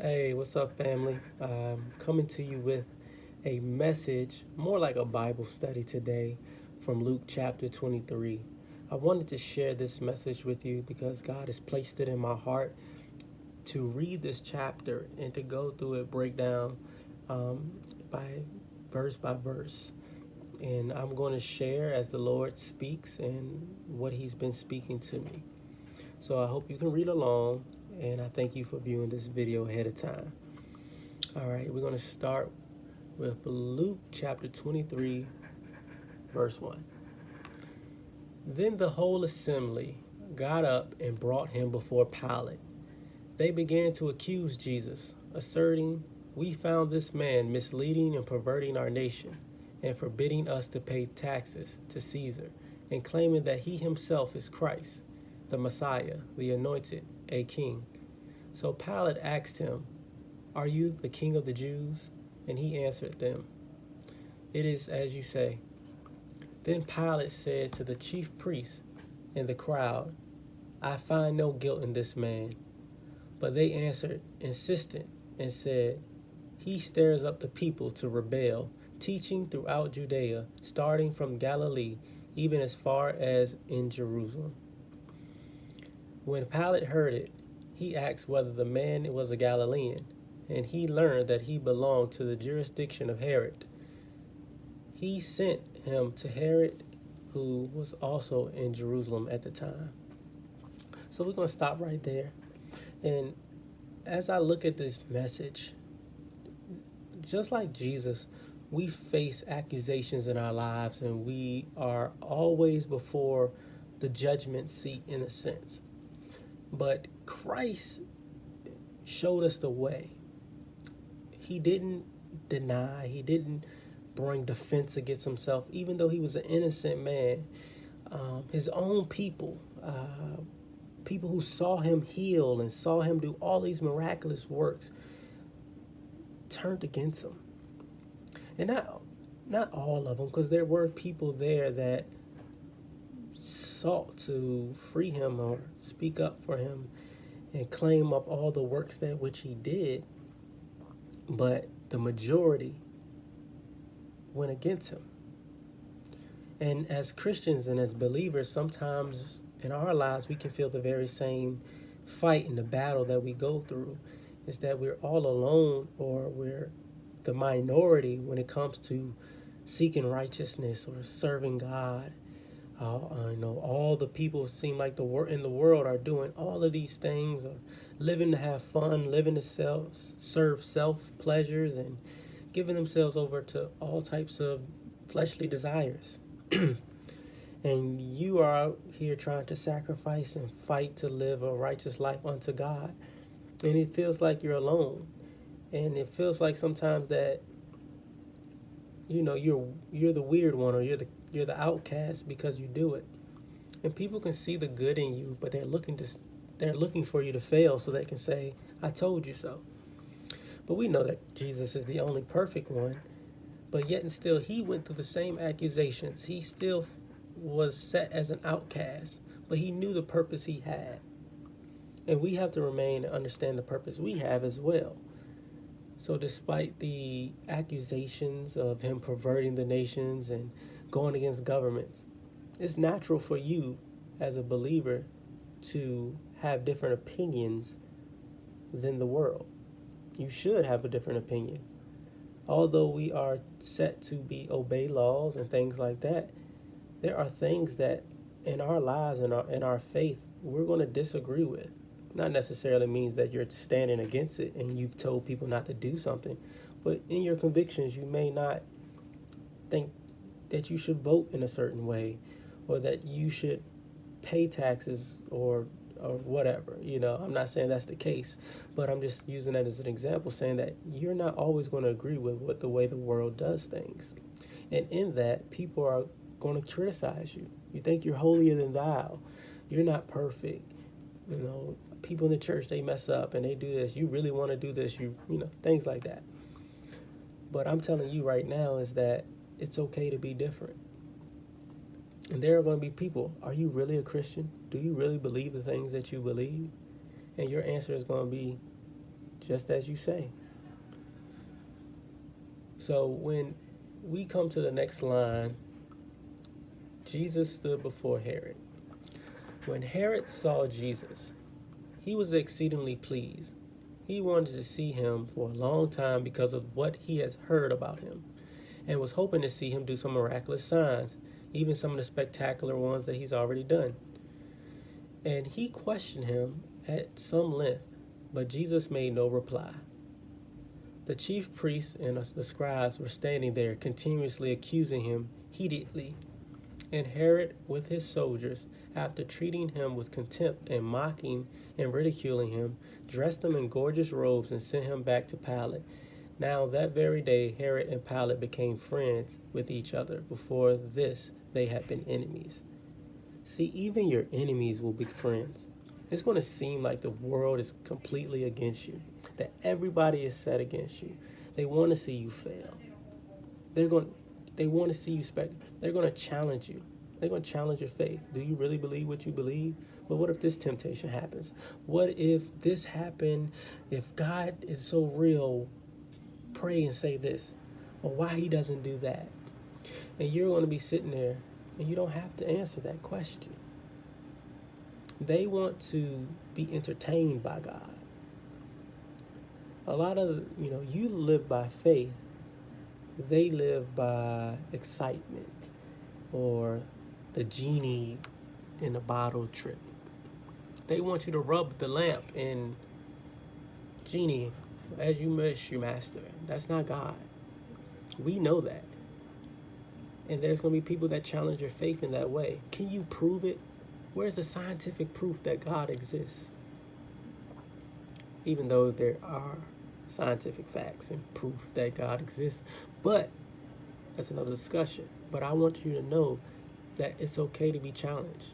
Hey, what's up, family? Coming to you with a message, more like a Bible study today from Luke chapter 23. I wanted to share this message with you because God has placed it in my heart to read this chapter and to go through it, break down um, by verse. And I'm going to share as the Lord speaks and what He's been speaking to me. So I hope you can read along, and I thank you for viewing this video ahead of time. All right, we're going to start with Luke chapter 23, verse 1. Then the whole assembly got up and brought him before Pilate. They began to accuse Jesus, asserting, "We found this man misleading and perverting our nation, and forbidding us to pay taxes to Caesar, and claiming that he himself is Christ, the Messiah, the anointed, a king." So Pilate asked him, "Are you the king of the Jews?" And he answered them, "It is as you say." Then Pilate said to the chief priests and the crowd, "I find no guilt in this man." But they answered, insistent, and said, "He stirs up the people to rebel, teaching throughout Judea, starting from Galilee, even as far as in Jerusalem." When Pilate heard it, he asked whether the man was a Galilean, and he learned that he belonged to the jurisdiction of Herod. He sent him to Herod, who was also in Jerusalem at the time. So we're going to stop right there. And as I look at this message, just like Jesus, we face accusations in our lives, and we are always before the judgment seat in a sense. But Christ showed us the way. He didn't deny, he didn't bring defense against himself, even though he was an innocent man. His own people, people who saw him heal and saw him do all these miraculous works, turned against him. And not all of them, because there were people there that sought to free him or speak up for him and claim up all the works that which he did. But the majority went against him. And as Christians and as believers, sometimes in our lives we can feel the very same fight and the battle that we go through, is that we're all alone, or we're the minority when it comes to seeking righteousness or serving God. I know all the people seem like in the world are doing all of these things, or living to have fun, living to serve self pleasures, and giving themselves over to all types of fleshly desires. And you are out here trying to sacrifice and fight to live a righteous life unto God. And it feels like you're alone. And it feels like sometimes that, you're the weird one, or you're the outcast because you do it. And people can see the good in you, but they're looking for you to fail so they can say, "I told you so." But we know that Jesus is the only perfect one. But yet and still, he went through the same accusations. He still was set as an outcast, but he knew the purpose he had. And we have to remain and understand the purpose we have as well. So despite the accusations of him perverting the nations and going against governments, it's natural for you as a believer to have different opinions than the world. You should have a different opinion. Although we are set to obey laws and things like that, there are things that in our lives and in our faith we're going to disagree with. Not necessarily means that you're standing against it and you've told people not to do something, but in your convictions you may not think that you should vote in a certain way, or that you should pay taxes, or whatever. I'm not saying that's the case, but I'm just using that as an example, saying that you're not always going to agree with the way the world does things. And in that, people are going to criticize you. You think you're holier than thou. You're not perfect. People in the church, they mess up and they do this. You really want to do this, things like that. But I'm telling you right now is that it's okay to be different. And there are going to be people, are you really a Christian? Do you really believe the things that you believe? And your answer is going to be, just as you say. So when we come to the next line, Jesus stood before Herod. When Herod saw Jesus, he was exceedingly pleased. He wanted to see him for a long time because of what he has heard about him, and was hoping to see him do some miraculous signs, even some of the spectacular ones that he's already done. And he questioned him at some length, but Jesus made no reply. The chief priests and the scribes were standing there, continuously accusing him heatedly. And Herod, with his soldiers, after treating him with contempt and mocking and ridiculing him, dressed him in gorgeous robes and sent him back to Pilate. Now that very day, Herod and Pilate became friends with each other. Before this, they had been enemies. See, even your enemies will be friends. It's going to seem like the world is completely against you, that everybody is set against you. They want to see you fail. They want to see you they're going to challenge you. They're going to challenge your faith. Do you really believe what you believe? But what if this temptation happens? What if this happened? If God is so real, pray and say this. Or why he doesn't do that? And you're going to be sitting there and you don't have to answer that question. They want to be entertained by God. A lot of, you live by faith. They live by excitement or the genie in a bottle trip. They want you to rub the lamp and genie, as you wish, you master. That's not God. We know that. And there's going to be people that challenge your faith in that way. Can you prove it? Where's the scientific proof that God exists? Even though there are scientific facts and proof that God exists. But that's another discussion. But I want you to know that it's okay to be challenged.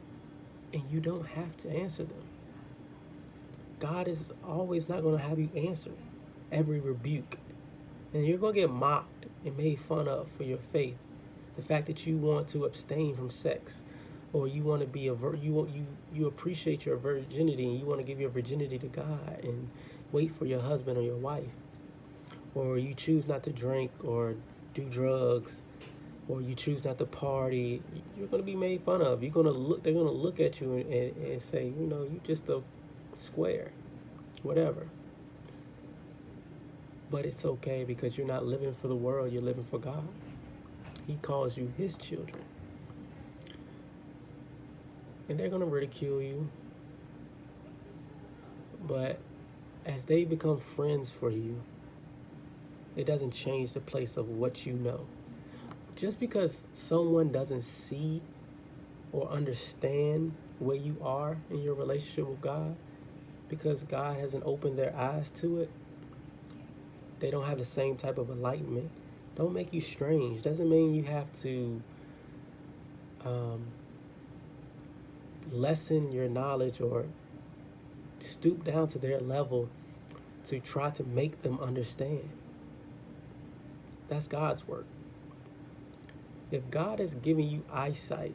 And you don't have to answer them. God is always not going to have you answer every rebuke. And you're going to get mocked and made fun of for your faith. The fact that you want to abstain from sex, or you want to be you appreciate your virginity and you want to give your virginity to God and wait for your husband or your wife, or you choose not to drink or do drugs, or you choose not to party, you're going to be made fun of. They're going to look at you and say, you just a square, whatever. But it's okay because you're not living for the world, you're living for God. He calls you his children. And they're going to ridicule you. But as they become friends for you, it doesn't change the place of what you know. Just because someone doesn't see or understand where you are in your relationship with God, because God hasn't opened their eyes to it, they don't have the same type of enlightenment, don't make you strange. Doesn't mean you have to lessen your knowledge or stoop down to their level to try to make them understand. That's God's work. If God is giving you eyesight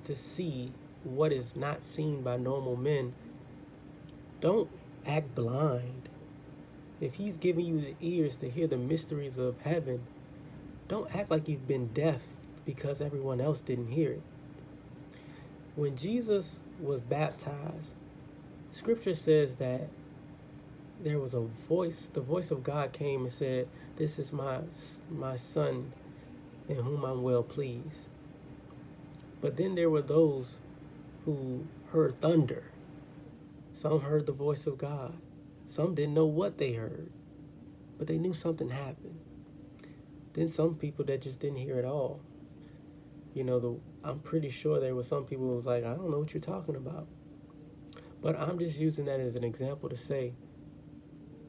to see what is not seen by normal men, don't act blind. If he's giving you the ears to hear the mysteries of heaven, don't act like you've been deaf because everyone else didn't hear it. When Jesus was baptized, Scripture says that there was a voice, the voice of God came and said, "This is my son in whom I'm well pleased." But then there were those who heard thunder. Some heard the voice of God. Some didn't know what they heard, but they knew something happened. Then some people that just didn't hear at all. I'm pretty sure there were some people who was like, I don't know what you're talking about. But I'm just using that as an example to say,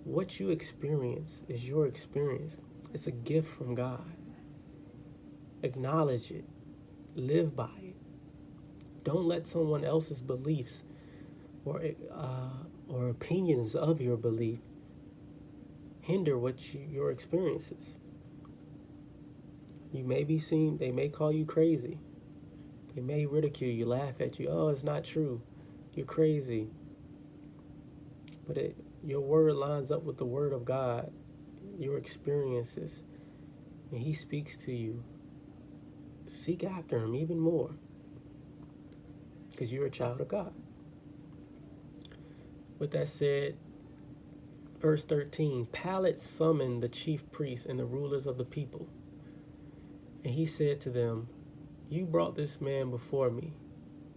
what you experience is your experience. It's a gift from God. Acknowledge it. Live by it. Don't let someone else's beliefs or opinions of your belief hinder your experiences. You may be seen, they may call you crazy. They may ridicule you, laugh at you. Oh, it's not true. You're crazy. But Your word lines up with the word of God, your experiences, and he speaks to you. Seek after him even more, because you're a child of God. With that said, verse 13, Pilate summoned the chief priests and the rulers of the people. And he said to them, you brought this man before me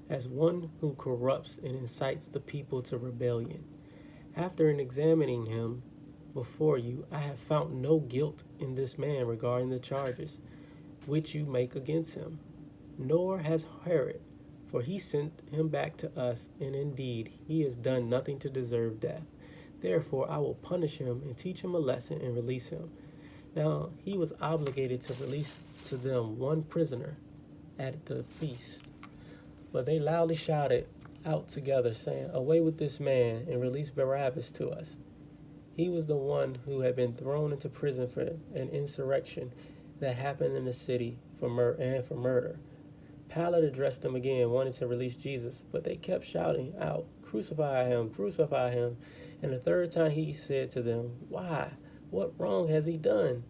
as one who corrupts and incites the people to rebellion. After examining him before you, I have found no guilt in this man regarding the charges which you make against him. Nor has Herod, for he sent him back to us, and indeed he has done nothing to deserve death. Therefore I will punish him and teach him a lesson and release him. Now he was obligated to release to them one prisoner at the feast. But they loudly shouted out together, saying, away with this man, and release Barabbas to us. He was the one who had been thrown into prison for an insurrection that happened in the city for murder. Pilate addressed them again, wanting to release Jesus, but they kept shouting out, crucify him, crucify him. And the third time he said to them, why? What wrong has he done?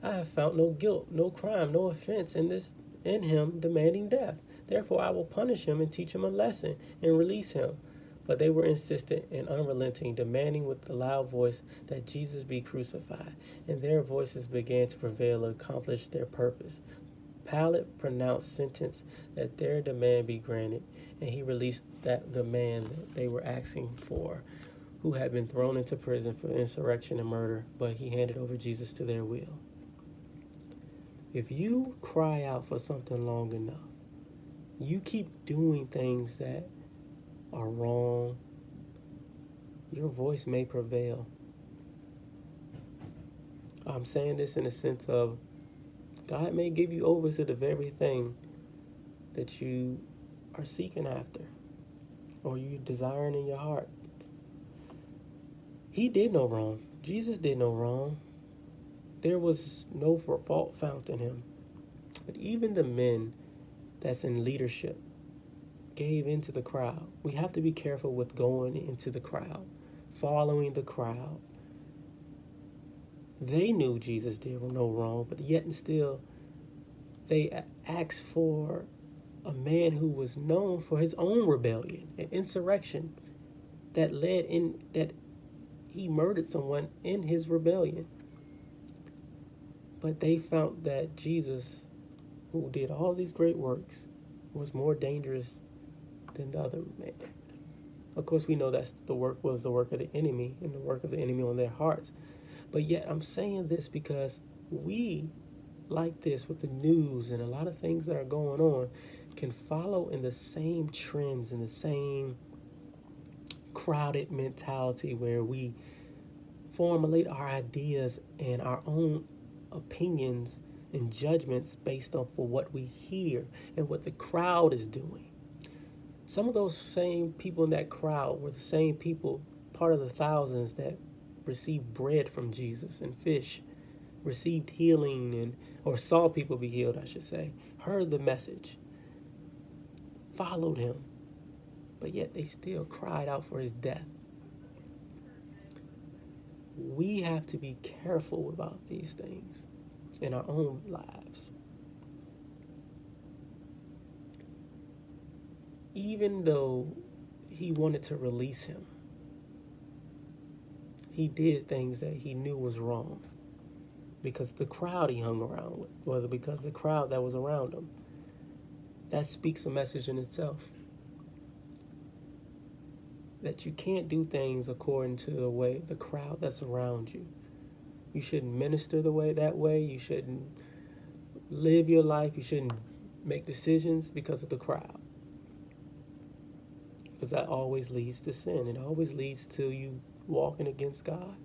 I have found no guilt, no crime, no offense in him demanding death. Therefore I will punish him and teach him a lesson and release him. But they were insistent and unrelenting, demanding with a loud voice that Jesus be crucified. And their voices began to prevail and accomplish their purpose. Pilate pronounced sentence that their demand be granted, and he released the man that they were asking for, who had been thrown into prison for insurrection and murder, but he handed over Jesus to their will. If you cry out for something long enough, you keep doing things that are wrong, your voice may prevail. I'm saying this in the sense of God may give you over to the very thing that you are seeking after or you desiring in your heart. He did no wrong. Jesus did no wrong. There was no fault found in him. But even the men that's in leadership gave into the crowd. We have to be careful with going into the crowd, following the crowd. They knew Jesus did no wrong, but yet and still they asked for a man who was known for his own rebellion, an insurrection that he murdered someone in his rebellion. But they found that Jesus, who did all these great works, was more dangerous than the other man. Of course, we know was the work of the enemy and the work of the enemy on their hearts. But yet I'm saying this because we, like this with the news and a lot of things that are going on, can follow in the same trends and the same crowded mentality where we formulate our ideas and our own opinions and judgments based off of what we hear and what the crowd is doing. Some of those same people in that crowd were the same people, part of the thousands that received bread from Jesus and fish, received healing or saw people be healed, I should say, heard the message, followed him, but yet they still cried out for his death. We have to be careful about these things in our own lives. Even though he wanted to release him, he did things that he knew was wrong because the crowd he hung around with, or because the crowd that was around him. That speaks a message in itself. That you can't do things according to the crowd that's around you. You shouldn't minister that way. You shouldn't live your life. You shouldn't make decisions because of the crowd. Because that always leads to sin. It always leads to you walking against God.